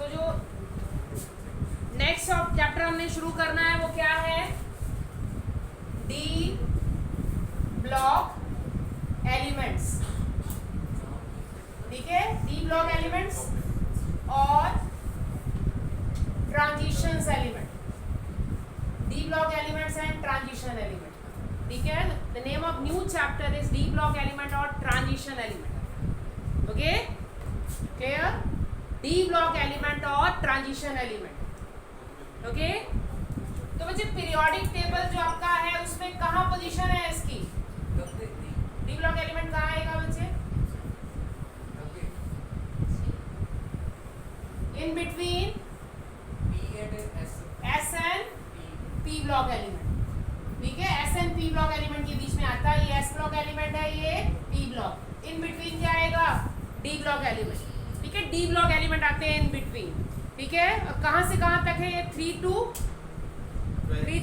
तो जो next chapter हमने शुरू करना है वो क्या है, डी ब्लॉक एलिमेंट्स। ठीक है, डी ब्लॉक एलिमेंट्स और transitions element, D block elements and transition element. ठीक है, the name of new chapter is D block element और transition element. Okay, clear? D block element और ट्रांजिशन एलिमेंट। ओके, तो बच्चे periodic table जो आपका है उसमें कहाँ पोजीशन है इसकी? डी ब्लॉक एलिमेंट कहाँ आएगा बच्चे? In between S and P block element. ठीक है, S and P block element के बीच में आता है, ये एस ब्लॉक एलिमेंट है, ये पी ब्लॉक। इन बिटवीन क्या आएगा? D block element. ठीक है, डी ब्लॉक एलिमेंट आते हैं इन बिटवीन। ठीक है, और कहां से कहां तक है ये? 3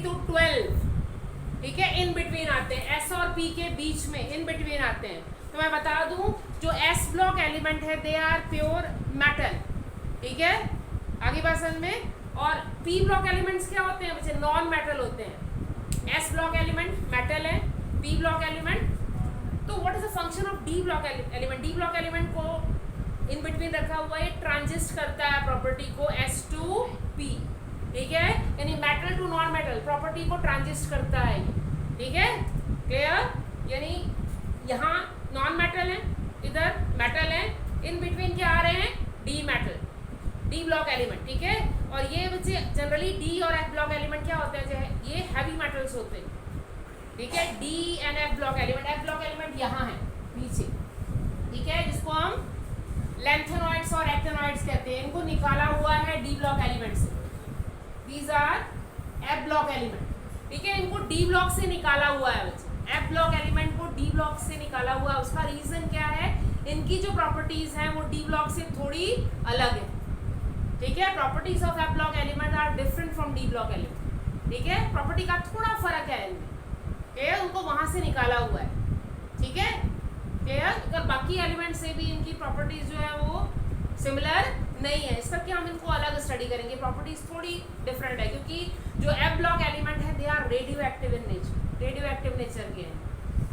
to 12। ठीक है, इन बिटवीन आते हैं, एस और पी के बीच में इन बिटवीन आते हैं। तो मैं बता दूं, जो एस ब्लॉक एलिमेंट है दे आर प्योर मेटल। ठीक है, आगे बात समझ में। और पी ब्लॉक एलिमेंट्स क्या होते हैं बच्चे? नॉन मेटल होते हैं। एस ब्लॉक एलिमेंट मेटल है, पी ब्लॉक एलिमेंट। तो what is the function of D block element? D block element को इन बिटवीन रखा हुआ है, ट्रांजिस्ट करता है प्रॉपर्टी को S to P। ठीक है, यानी metal to non metal property को ट्रांजिस्ट करता है। ठीक है, क्लियर? यानी यहाँ नॉन मेटल है, इधर मेटल है, इन बिटवीन क्या आ रहे हैं? D metal, D block element. ठीक है, और ये बच्चे जनरली डी और एफ ब्लॉक एलिमेंट क्या होते हैं? जो ये हैवी मेटल्स होते हैं। ठीक है, D and F block element. F block element यहाँ है नीचे। ठीक है, जिसको हम लैंथेनॉइड्स और एक्टिनॉइड्स कहते हैं, इनको निकाला हुआ है डी ब्लॉक एलिमेंट से। These R F block element. ठीक है, इनको डी ब्लॉक से निकाला हुआ है बच्चे। एफ ब्लॉक एलिमेंट को डी ब्लॉक से निकाला हुआ है। उसका रीजन क्या है? इनकी जो प्रॉपर्टीज हैं वो डी ब्लॉक से थोड़ी अलग है। ठीक है, properties of F block element are different from D block element. ठीक है, प्रॉपर्टी का थोड़ा फर्क है इनमें। क्लियर? उनको वहां से निकाला हुआ है। ठीक है, क्लियर? अगर बाकी एलिमेंट से भी इनकी प्रॉपर्टीज जो है वो सिमिलर नहीं है, इस करके हम इनको अलग स्टडी करेंगे। प्रॉपर्टीज थोड़ी डिफरेंट है, क्योंकि जो एफ ब्लॉक एलिमेंट है they are radioactive in nature, radioactive nature के हैं।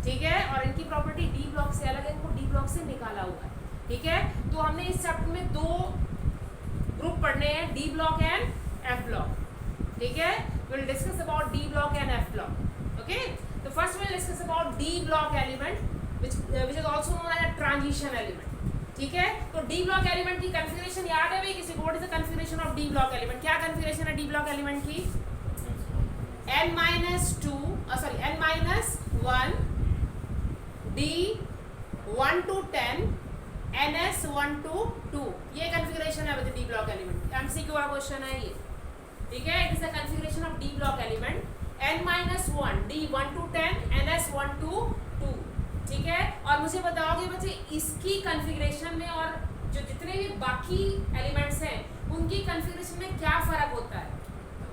ठीक है, और इनकी प्रॉपर्टी डी ब्लॉक से अलग है, इनको डी ब्लॉक से निकाला हुआ है। ठीक है, तो हमने इस चैप्टर में 2 ग्रुप पढ़ने हैं, D block and F block. ठीक है, we'll discuss about D block and F block. Okay, so first we'll discuss about D block element, which is also known as a transition element. ठीक है, तो D block element की configuration याद है भाई किसी को? What is the configuration of D block element? क्या configuration है D block element की? n-1 D 1 to 10 ns 1 to 2, ये configuration है D block element। MCQ का क्वेश्चन है ये। ठीक है, it is the configuration of D block element. n-1 D 1 to 10 ns 1 to 2। ठीक है, और मुझे बताओगे बच्चे इसकी कॉन्फ़िगरेशन में और जो जितने भी बाकी एलिमेंट्स हैं उनकी कॉन्फ़िगरेशन में क्या फ़र्क होता है?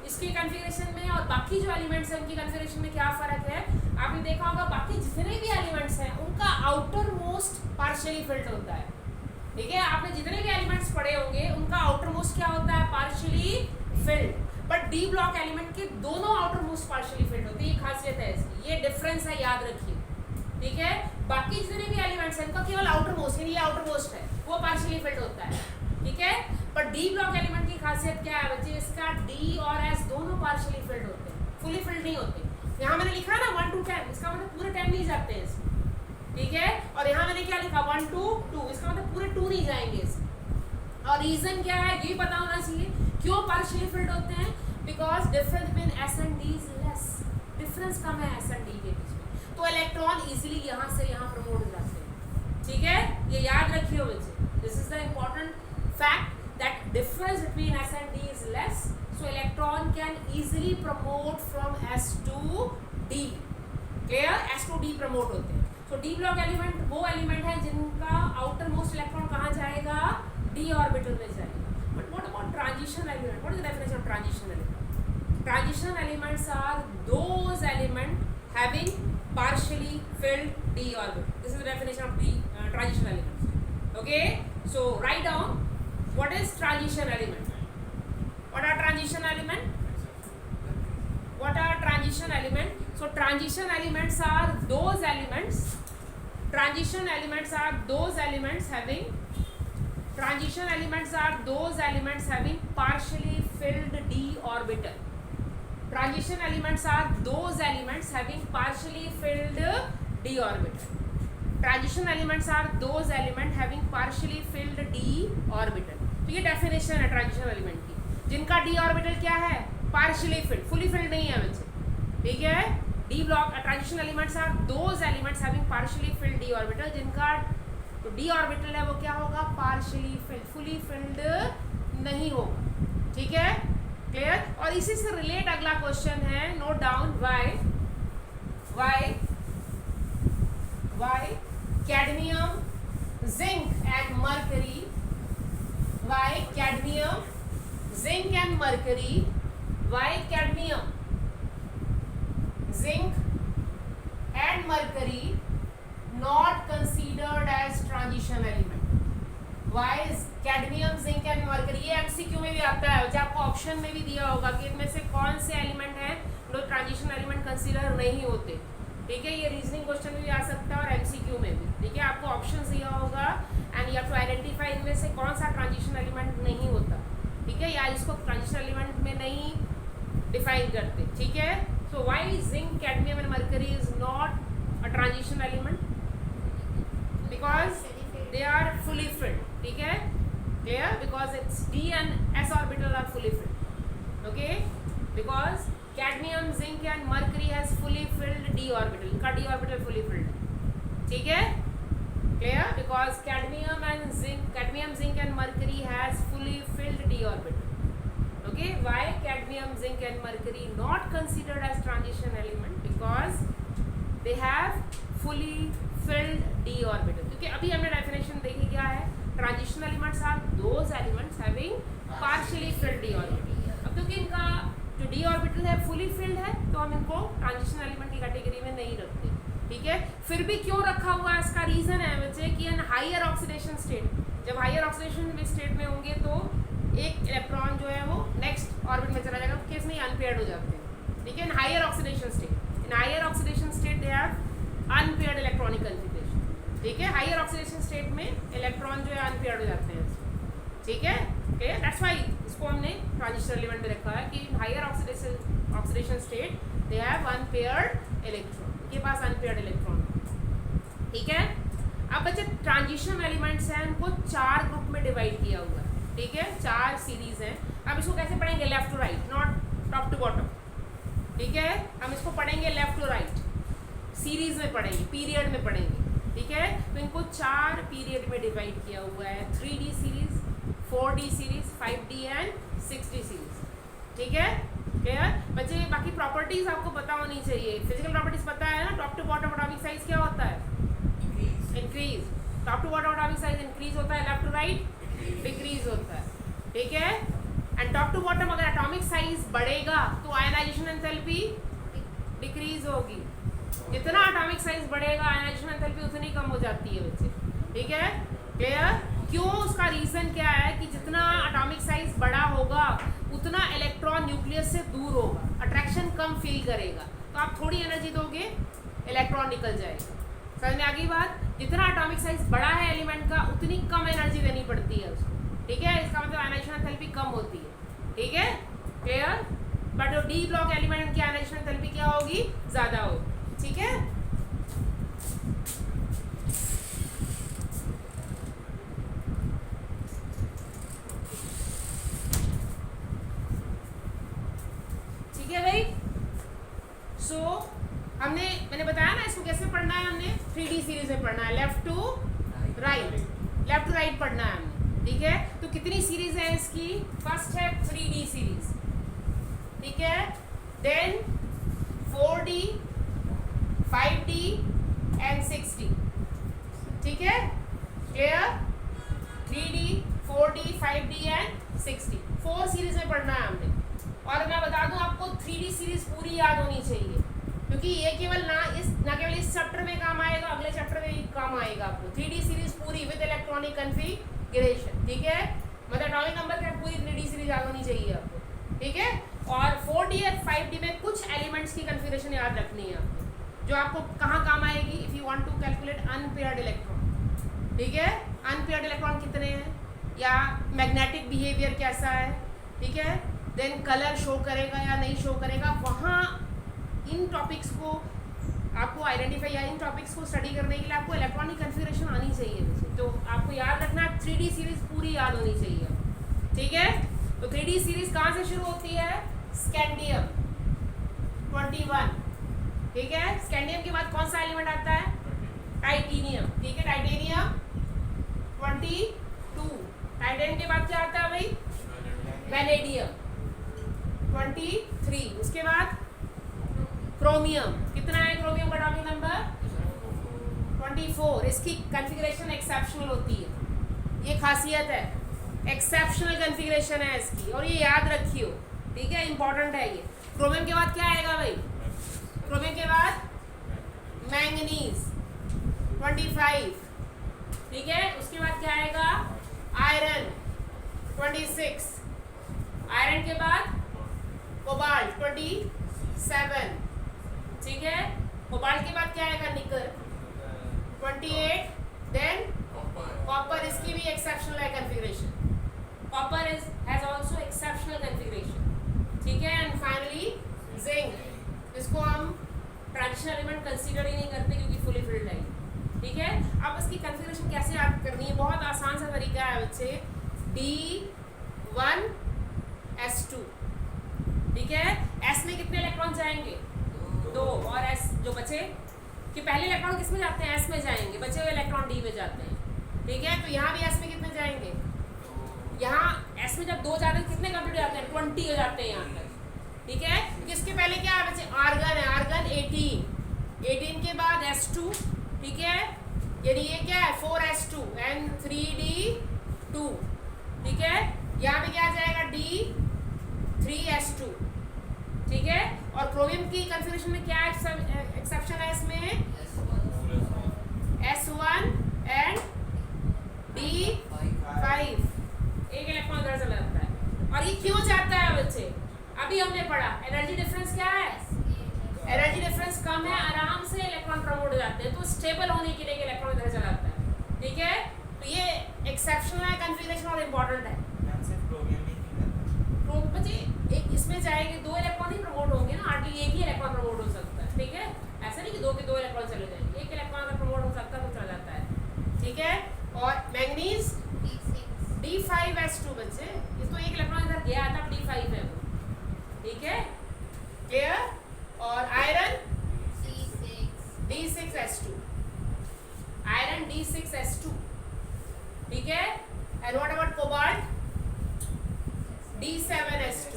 इसकी कॉन्फ़िगरेशन में और बाकी जो एलिमेंट्स हैं उनकी कॉन्फ़िगरेशन में क्या फ़र्क है? आपने देखा होगा बाकी जितने भी एलिमेंट्स हैं उनका आउटर मोस्ट पार्शियली फिल्ड होता है। ठीक है, आपने जितने भी एलिमेंट्स पढ़े होंगे उनका आउटर मोस्ट क्या होता है? Partially field. But D block element के दोनों आउटर मोस्ट पार्शियली फिल्ड होते हैं, ये खासियत है इसकी, ये डिफरेंस है, याद रखिए। ठीक है, बाकी जितने भी एलिमेंट्स हैं उनका केवल आउटर मोस्ट, ये आउटर मोस्ट है, वो पार्शियली फिल्ड होता है। ठीक है, पर डी ब्लॉक एलिमेंट की खासियत क्या है बच्चे? इसका डी और एस दोनों पार्शियली फिल्ड होते हैं, फुली फिल्ड नहीं होते। यहाँ मैंने लिखा ना 1 to 10, इसका मतलब पूरे 10 नहीं जाते हैं इसमें। ठीक है, और यहाँ मैंने क्या लिखा 1 to 2, इसका मतलब पूरे 2 नहीं जाएंगे इसमें। और रीजन क्या है ये पता होना चाहिए, क्यों पार्शियली फिल्ड होते हैं? Because difference between S and D is less, difference कम है एस एंड डी के बीच में, तो इलेक्ट्रॉन इजीली यहाँ से यहाँ प्रमोट हो जाते हैं। ठीक है, ये याद रखिए बच्चे, this is the important fact that difference between S and D is less, so electron can easily promote from S to D. Clear? S to D promote होते हैं। सो डी ब्लॉक एलिमेंट वो element है जिनका outer most electron कहाँ जाएगा? D orbital में जाएगा। But what about transition element? What is the definition of transition element? Transition elements are those elements having partially filled d orbit. This is the definition of the transition elements. Okay, so write down What is transition element? What are transition element? What are transition element? So transition elements are those elements. Transition elements are those elements having. Transition elements are those elements having partially filled d orbital. Transition elements are those elements having partially filled d orbital. Transition elements are those elements having partially filled d orbital. तो ये definition है transition element की, जिनका D orbital क्या है, partially field, fully filled नहीं है बच्चे, ठीक है। D block transition elements are those elements having partially filled D orbital, जिनका तो डी ऑर्बिटल है वो क्या होगा, पार्शियली फिल्ड, फुली फिल्ड नहीं होगा, ठीक है, क्लियर। और इसी से रिलेट अगला क्वेश्चन है, note down, why cadmium, zinc and mercury, why cadmium, zinc and mercury, why cadmium, zinc and mercury not considered as transition element. Why is cadmium, zinc and mercury? ये MCQ में भी आता है, जो आपको option में भी दिया होगा कि इनमें से कौन से एलिमेंट हैं जो ट्रांजिशन एलिमेंट कंसीडर नहीं होते, ठीक है। ये रीजनिंग क्वेश्चन में भी आ सकता है और MCQ में भी, ठीक है। आपको ऑप्शन दिया होगा and you have to identify इनमें से कौन सा ट्रांजिशन एलिमेंट नहीं होता, ठीक है, या इसको ट्रांजिशन एलिमेंट में नहीं डिफाइन करते, ठीक है। So why zinc, cadmium and mercury is not a transition element? Because they are fully filled, ठीक है, clear? Because its d and s orbital are fully filled, okay? Because cadmium, zinc and mercury has fully filled d orbital, इनका d orbital fully filled है, ठीक है, clear? Because cadmium, zinc and mercury has fully filled d orbital. Okay, why cadmium, zinc and mercury not considered as transition element? Because they have fully filled d orbital. क्योंकि अभी हमने definition देखी क्या है, transition elements are those elements having partially filled d orbital. अब क्योंकि इनका जो d orbital है फुली फिल्ड है तो हम इनको ट्रांजिशन एलिमेंट की कैटेगरी में नहीं रखते, ठीक है। फिर भी क्यों रखा हुआ है, इसका रीजन है बच्चे कि इन हायर ऑक्सीडेशन स्टेट, जब हायर ऑक्सीडेशन स्टेट में होंगे तो एक इलेक्ट्रॉन जो है वो नेक्स्ट ऑर्बिट में चला जाएगा, तो केस में अनपेयर्ड हो जाते हैं, ठीक है। In higher oxidation state they have unpaired electronic configuration, ठीक है। हायर ऑक्सीडेशन स्टेट में इलेक्ट्रॉन जो है अनपेयर्ड हो जाते हैं, ठीक है, क्लियर। दैट्स व्हाई इसको हमने ट्रांजिशन एलिमेंट में रखा है कि higher oxidation state they have unpaired electron, इनके पास अनपेयर्ड इलेक्ट्रॉन, ठीक है। अब बच्चे ट्रांजिशन एलिमेंट्स हैं, उनको 4 ग्रुप में डिवाइड किया हुआ है, ठीक है, 4 सीरीज हैं। अब इसको कैसे पढ़ेंगे, left to right, not top to bottom, ठीक है। हम इसको पढ़ेंगे लेफ्ट टू राइट, सीरीज में पढ़ेंगे, पीरियड में पढ़ेंगे, ठीक है। तो इनको 4 पीरियड में डिवाइड किया हुआ है, 3D series, 4D series, 5D and 6D series, ठीक है, क्लियर। बच्चे बाकी प्रॉपर्टीज आपको पता होनी चाहिए, फिजिकल प्रॉपर्टीज पता है ना, top to bottom atomic size क्या होता है, increase, top to bottom atomic size increase होता है, लेफ्ट टू राइट डिक्रीज होता है, ठीक है। एंड टॉप टू बॉटम अगर एटॉमिक साइज बढ़ेगा तो आयनाइजेशन एंथैल्पी डिक्रीज होगी, जितना एटॉमिक साइज बढ़ेगा आयनाइजेशन एंथैल्पी उतनी कम हो जाती है बच्चे, ठीक है, क्लियर। क्यों, उसका रीजन क्या है कि जितना एटॉमिक साइज बड़ा होगा उतना इलेक्ट्रॉन न्यूक्लियस से दूर होगा, अट्रैक्शन कम फील करेगा, तो आप थोड़ी एनर्जी दोगे इलेक्ट्रॉन निकल जाएगा, समझ में आ गई बात। जितना एटॉमिक साइज बड़ा है एलिमेंट का उतनी कम एनर्जी देनी पड़ती है उसको, ठीक है, इसका मतलब आयनाइजेशन एंथैल्पी कम होती है, ठीक है, क्लियर। बट जो डी ब्लॉक एलिमेंट की आयनाइजेशन एंथैल्पी क्या होगी, ज़्यादा होगी, ठीक है। ठीक है भाई, सो मैंने बताया ना इसको कैसे पढ़ना है, हमने 3D सीरीज में पढ़ना है, लेफ्ट टू राइट पढ़ना है हमने, ठीक है। तो कितनी सीरीज है इसकी, फर्स्ट है 3D सीरीज, ठीक है, then 4D, 5D and 6D, ठीक है, clear. 3D, 4D, 5D and 6D, 4 series में पढ़ना है हमने। और मैं बता दूं आपको 3D सीरीज पूरी याद होनी चाहिए, क्योंकि ये केवल ना केवल इस चैप्टर में काम आएगा, अगले चैप्टर में भी काम आएगा आपको। 3D सीरीज पूरी विद इलेक्ट्रॉनिक कॉन्फ़िगरेशन, ठीक है, मतलब एटॉमिक नंबर क्या पूरी 3D सीरीज याद होनी चाहिए आपको, ठीक है। और 4D और 5D में कुछ एलिमेंट्स की कन्फिगरेशन याद रखनी है आपको, जो आपको कहाँ काम आएगी if you want to calculate unpaired electron, ठीक है। अनपेयर्ड इलेक्ट्रॉन कितने हैं, या मैग्नेटिक बिहेवियर कैसा है, ठीक है। देन कलर शो करेगा या नहीं शो करेगा, वहाँ इन टॉपिक्स को आपको आइडेंटिफाई या इन टॉपिक्स को स्टडी करने के लिए आपको इलेक्ट्रॉनिक कन्फिगरेशन आनी चाहिए वैसे तो आपको याद रखना 3D सीरीज पूरी याद होनी चाहिए, ठीक है। तो 3D सीरीज कहाँ से शुरू होती है, स्कैंडियम 21, ठीक है। स्कैंडियम के बाद कौन सा एलिमेंट आता है, टाइटेनियम, ठीक है। टाइटेनियम 22, टाइटेनियम के बाद क्या आता है भाई, वेनेडियम 23, उसके बाद क्रोमियम, कितना है क्रोमियम का एटॉमिक नंबर 24। इसकी कॉन्फ़िगरेशन एक्सेप्शनल होती है, ये खासियत है, एक्सेप्शनल कॉन्फ़िगरेशन है इसकी, और ये याद रखियो, ठीक है, इंपॉर्टेंट है ये। क्रोमियम के बाद क्या आएगा भाई, क्रोमियम के बाद मैंगनीज 25, ठीक है। उसके बाद क्या आएगा, आयरन 26, आयरन के बाद कोबाल्ट 27, ठीक है। कोबाल्ट के बाद क्या आएगा, निकल 28, देन कॉपर, इसकी भी एक्सेप्शनल है configuration, copper has also exceptional configuration, ठीक है। एंड फाइनली जिंक, इसको हम ट्रांजिशन एलिमेंट कंसीडर ही नहीं करते क्योंकि फुली फिल्ड है, ठीक है। अब इसकी कॉन्फ़िगरेशन कैसे याद करनी है, बहुत आसान सा तरीका है बच्चे, D1S2, ठीक है। S में कितने इलेक्ट्रॉन जाएंगे, 2, और S जो बचे कि पहले इलेक्ट्रॉन किस में जाते हैं, S में जाएंगे, बचे हुए इलेक्ट्रॉन D में जाते हैं, ठीक है। तो यहाँ भी S में कितने जाएंगे, यहाँ S में जब 2 जाते हैं कितने कंप्लीट हो जाते हैं, 20 हो जाते हैं यहाँ तक, ठीक है। किसके पहले क्या है बच्चे, आर्गन है, आर्गन 18 के बाद S2, ठीक है। यानी ये क्या है 4S2 एंड 3D2, ठीक है। यहाँ पे क्या जाएगा D3S2, ठीक है। और क्रोमियम की कॉन्फ़िगरेशन में क्या एक्सेप्शन है इसमें, S1 एंड D5, एक इलेक्ट्रॉन इधर चला जाता है। और ये क्यों जाता है बच्चे, अभी हमने पढ़ा एनर्जी डिफरेंस क्या है, एनर्जी डिफरेंस कम है, आराम से इलेक्ट्रॉन प्रमोट हो जाते हैं, तो स्टेबल होने के लिए इलेक्ट्रॉन इधर चला जाता है, ठीक है। तो ये एक्सेप्शनल है कॉन्फ़िगरेशन और इम्पोर्टेंट है। बच्चे एक इसमें जाएंगे 2 इलेक्ट्रॉन ही प्रमोट होंगे ना, हार्डली एक ही इलेक्ट्रॉन प्रमोट हो सकता है, ठीक है। ऐसा नहीं कि 2 के 2 इलेक्ट्रॉन चले जाएंगे, एक इलेक्ट्रॉन अगर प्रमोट हो सकता है तो चला जाता है, ठीक है। और मैंगनीज D5S2 बच्चे, इसको एक इलेक्ट्रॉन इधर गया था, D5 है वो, ठीक है, क्लियर। और आयरन D6S2, आयरन D6S2, ठीक है। And what about cobalt D7S2,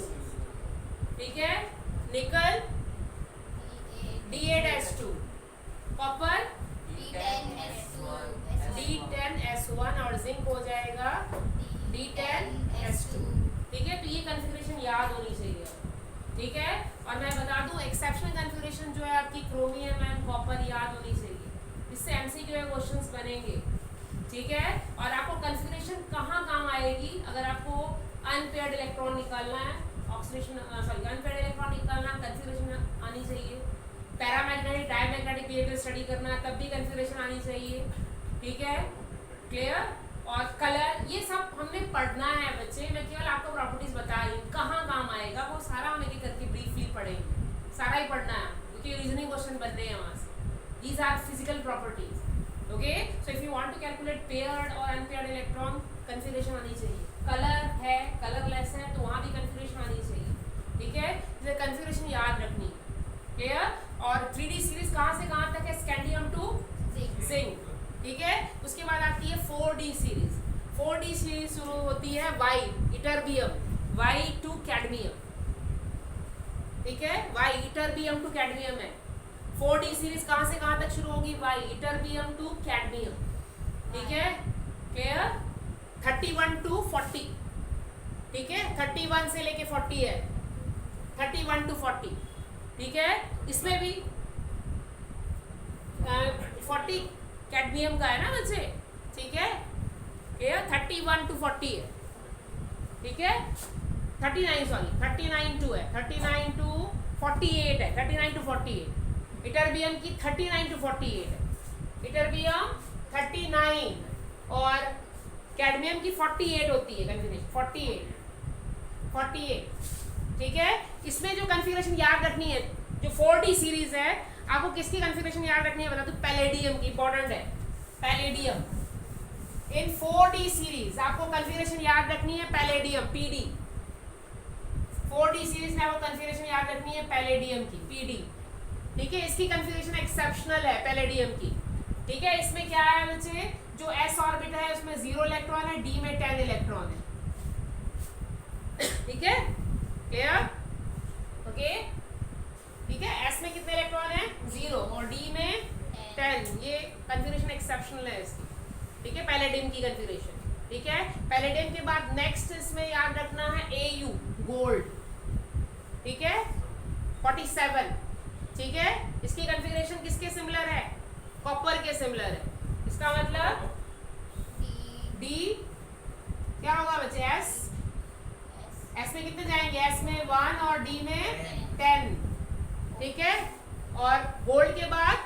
ठीक है। निकल D8S2, कॉपर D10S1 और जिंक हो जाएगा D10S2, ठीक है। तो ये कॉन्फ़िगरेशन याद होनी चाहिए, ठीक है। और मैं बता दूं एक्सेप्शनल कॉन्फ़िगरेशन जो है आपकी क्रोमियम एंड कॉपर याद होनी चाहिए, इससे एमसीक्यू के क्वेश्चंस बनेंगे, ठीक है। और आपको कॉन्फ़िगरेशन कहाँ काम आएगी, अगर आपको अनपेयर्ड इलेक्ट्रॉन निकालना है, ऑक्सीडेशन अनपेयर्ड इलेक्ट्रॉन निकालना, कॉन्फ़िगरेशन आनी चाहिए। पैरामैग्नेटिक डायमैग्नेटिक बिहेवियर स्टडी करना है तब भी कॉन्फ़िगरेशन आनी चाहिए, ठीक है, क्लियर। और कलर, ये सब हमने पढ़ना है बच्चे, मैं केवल आपको प्रॉपर्टीज बता रही हूँ, कहाँ काम आएगा वो सारा हम एक एक करके ब्रीफली पढ़ेंगे, सारा ही पढ़ना है क्योंकि रीजनिंग क्वेश्चन बन रहे हैं वहाँ से। These are physical properties, okay. So if you want to calculate paired और अनपेयर्ड इलेक्ट्रॉन, कॉन्फ़िगरेशन आनी चाहिए। कलर है, कलरलेस है, तो वहाँ भी कॉन्फ़िगरेशन आनी चाहिए, ठीक है। इसे कॉन्फ़िगरेशन याद रखनी, क्लियर। और 3D सीरीज कहाँ से कहाँ तक है, स्कैंडियम टू जिंक, ठीक है। उसके बाद आती है 4D सीरीज, 4D सीरीज शुरू होती है Y ytterbium, Y to cadmium, ठीक है। वाई इटरबियम टू कैडमियम है। 4D सीरीज कहाँ से कहाँ तक शुरू होगी, वाई इटरबियम टू कैडमियम, ठीक है, क्लियर। 31 टू 40, ठीक है, 31 से लेके 40 है, 31 टू 40, ठीक है। इसमें भी 40 कैडमियम का है ना बच्चे, ठीक है, क्लियर। 31 टू 40 है, ठीक है 39 सॉरी 39 टू है 39 टू 48 है 39 टू 48 इटरबियम की 39 टू 48 है इटरबियम 39 और कैडमियम की 48 होती है कन्फिग्रेशन 48 ठीक है। इसमें जो कन्फिग्रेशन याद रखनी है जो 4D सीरीज है आपको किसकी कन्फिग्रेशन याद रखनी है बता दो पैलेडियम की इंपॉर्टेंट है पैलेडियम इन 4D सीरीज आपको कन्फिग्रेशन याद रखनी है पैलेडियम पीडी 4D सीरीज में आपको कन्फिग्रेशन याद रखनी है पैलेडियम की पीडी ठीक है। इसकी कन्फिग्रेशन एक्सेप्शनल है पैलेडियम की ठीक है। इसमें क्या है बच्चे जो s ऑर्बिट है उसमें 0 इलेक्ट्रॉन है d में 10 इलेक्ट्रॉन है ठीक है क्लियर ओके ठीक है। s में कितने इलेक्ट्रॉन है 0 और d में 10 ये कन्फिग्रेशन एक्सेप्शनल है इसकी ठीक है पैलेडियम की कन्फिग्रेशन ठीक है। पैलेडियम के बाद नेक्स्ट इसमें याद रखना है Au गोल्ड ठीक है 47 ठीक है। इसकी कन्फिग्रेशन किसके सिमिलर है कॉपर के सिमिलर है इसका मतलब D क्या होगा बच्चे S में कितने जाएंगे S में 1 और D में 10 ठीक है। और गोल्ड के बाद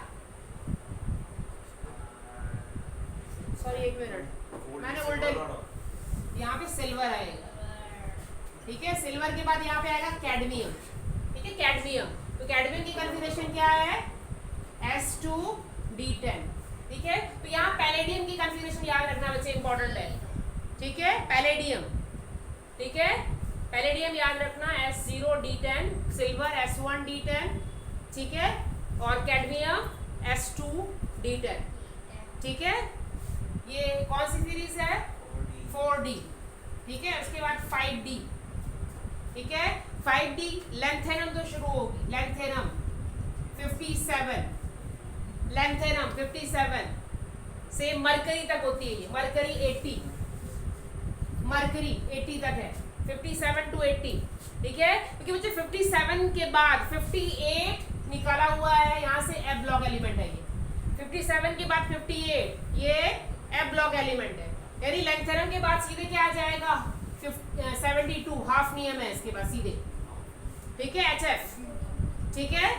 सॉरी एक मिनट मैंने गोल्डन यहाँ पे सिल्वर आएगा ठीक है। सिल्वर के बाद यहाँ पे आएगा कैडमियम ठीक है कैडमियम तो कैडमियम की कन्फिग्रेशन क्या है S2D10 ठीक है। तो यहाँ पैलेडियम की कन्फिग्रेशन याद रखना बच्चे इंपॉर्टेंट है ठीक है पैलेडियम ठीक है पैलेडियम याद रखना S0D10 सिल्वर S1D10 ठीक है और कैडमियम S2D10 ठीक है। ये कौन सी सीरीज है 4D ठीक है। उसके बाद 5D ठीक है 5D लेंथेनम तो शुरू होगी लेंथेनम 57 से मरकरी तक होती है ये मरकरी 80 तक है 57 टू 80 ठीक है। क्योंकि मुझे 57 के बाद 58 निकाला हुआ है यहाँ से एफ ब्लॉक एलिमेंट है ये 57 के बाद 58 ये एफ ब्लॉक एलिमेंट है यानी लेंथेनम के बाद सीधे क्या आ जाएगा 72 हाफ नियम है इसके बाद सीधे ठीक है HF ठीक है।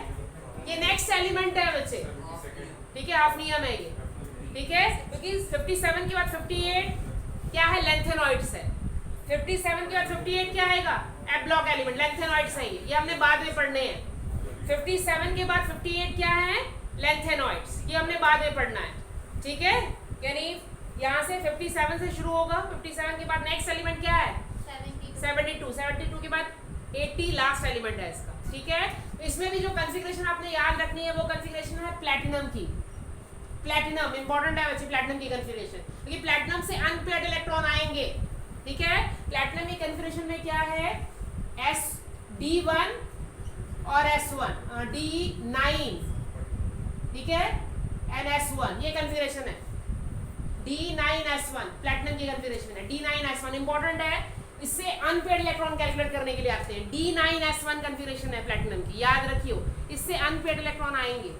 ये नेक्स्ट एलिमेंट है बच्चे ठीक है हाफ नियम है ये ठीक है। क्योंकि 57 के बाद 58 क्या है लेंथेनॉइड्स है 57 के बाद 58 क्या आएगा एफ ब्लॉक एलिमेंट लेंथेनॉइड्स है ये हमने बाद में पढ़ने हैं 57 के बाद 58 क्या है लेंथेनॉइड्स ये हमने बाद में पढ़ना है ठीक है। यानी यहाँ से 57 से शुरू होगा 57 के बाद नेक्स्ट एलिमेंट क्या है 72 के बाद 80 लास्ट एलिमेंट है इसका ठीक है। तो इसमें भी जो कॉन्फ़िगरेशन आपने याद रखनी है वो कॉन्फ़िगरेशन है प्लैटिनम की प्लैटिनम इंपॉर्टेंट है बच्चे प्लैटिनम की कॉन्फ़िगरेशन क्योंकि प्लैटिनम से अनपेयर्ड इलेक्ट्रॉन आएंगे ठीक है। प्लैटिनम की कॉन्फ़िगरेशन में क्या है D1 और S1 D9 ठीक है एंड S1 ये कॉन्फ़िगरेशन है D9S1 प्लैटिनम की कॉन्फ़िगरेशन है D9S1 इंपॉर्टेंट है इससे अनपेयर्ड इलेक्ट्रॉन कैलकुलेट करने के लिए आते हैं D9S1 कॉन्फ़िगरेशन है प्लैटिनम की याद रखियो इससे अनपेयर्ड इलेक्ट्रॉन आएंगे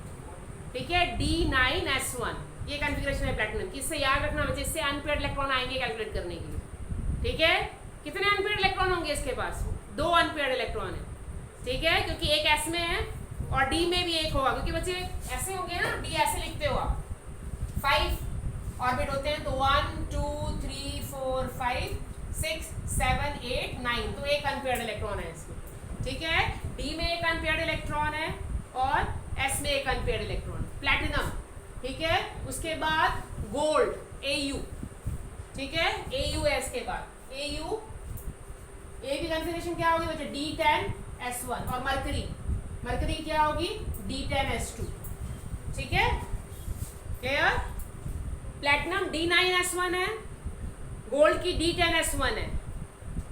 ठीक है D9S1 ये कॉन्फ़िगरेशन है प्लैटिनम की इससे याद रखना बच्चे इससे अनपेयर्ड इलेक्ट्रॉन आएंगे कैलकुलेट करने के लिए ठीक है। कितने अनपेयर्ड इलेक्ट्रॉन होंगे इसके पास 2 अनपेयर्ड इलेक्ट्रॉन है ठीक है क्योंकि एक S में है और D में भी एक होगा क्योंकि बच्चे ऐसे होंगे ना D ऐसे लिखते हो आप 5 ऑर्बिट होते हैं तो 1 2 3 4 5 6 7 8 9 तो एक अनपेयर्ड इलेक्ट्रॉन है इसमें ठीक है। D में एक अनपेयर्ड इलेक्ट्रॉन है और S में एक अनपेयर्ड इलेक्ट्रॉन प्लैटिनम ठीक है। उसके बाद गोल्ड Au ठीक है Au है इसके बाद Au ए की कॉन्फ़िगरेशन क्या होगी बच्चे D10S1 और मरकरी क्या होगी D10S2 ठीक है क्लियर। प्लैटिनम D9S1 है गोल्ड की D10S1 है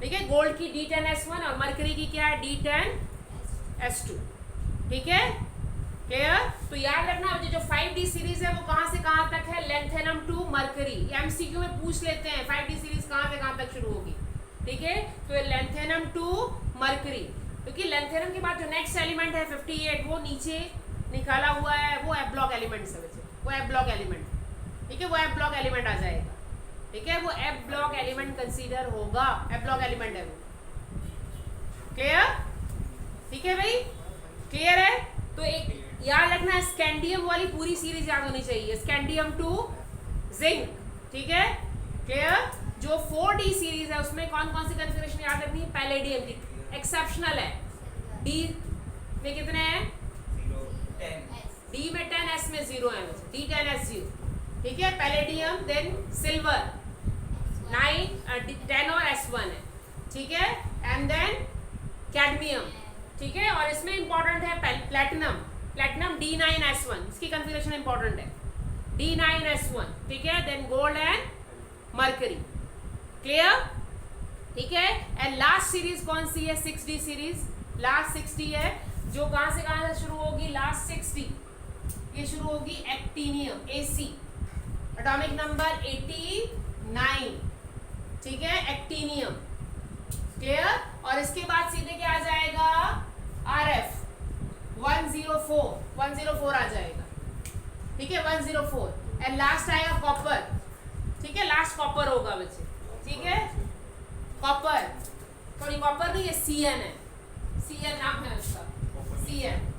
ठीक है गोल्ड की D10S1 और मरकरी की क्या है D10S2 ठीक है क्लियर। तो याद रखना जो 5D सीरीज है वो कहां से कहां तक है लेंथेनम टू मरकरी एमसीक्यू में पूछ लेते हैं 5D सीरीज कहां से कहां तक शुरू होगी ठीक है। तो लेंथेनम टू मरकरी क्योंकि लेंथेनम के बाद जो नेक्स्ट एलिमेंट है 58 वो नीचे निकाला हुआ है वो एफ ब्लॉक एलिमेंट है वो एफ ब्लॉक एलिमेंट ठीक है वो एफ ब्लॉक एलिमेंट आ जाएगा ठीक है वो एफ ब्लॉक एलिमेंट कंसीडर होगा, एफ ब्लॉक एलिमेंट है वो। क्लियर? ठीक है भाई, क्लियर है? तो एक याद रखना, स्कैंडियम वाली पूरी सीरीज याद होनी चाहिए, स्कैंडियम टू जिंक। ठीक है, क्लियर? जो 4D सीरीज है उसमें कौन कौन सी कॉन्फ़िगरेशन याद रखनी है? पैलेडियम की एक्सेप्शनल है, डी में कितने हैं? डी में 10, एस में 0 है, D10S0। ठीक है, पैलेडियम, देन सिल्वर 9 10 और S1 है। ठीक है, एंड देन कैडमियम। ठीक है, और इसमें इंपॉर्टेंट है प्लेटिनम, प्लेटिनम D9S1, इसकी कॉन्फ़िगरेशन इंपॉर्टेंट है, D9S1। ठीक है, then gold and mercury. Clear? ठीक है, एंड लास्ट सीरीज कौन सी है? 6D सीरीज, लास्ट 6D है, जो कहां से शुरू होगी? लास्ट 6D ये शुरू होगी एक्टिनियम, AC, एटॉमिक नंबर 89। ठीक है, एक्टिनियम। क्लियर? और इसके बाद सीधे क्या आ जाएगा? RF 104 आ जाएगा। ठीक है, 104, एंड लास्ट आएगा कॉपर। ठीक है, लास्ट कॉपर होगा बच्चे। ठीक है, कॉपर, थोड़ी कॉपर नहीं है, CN है, CN नाम है उसका, CN।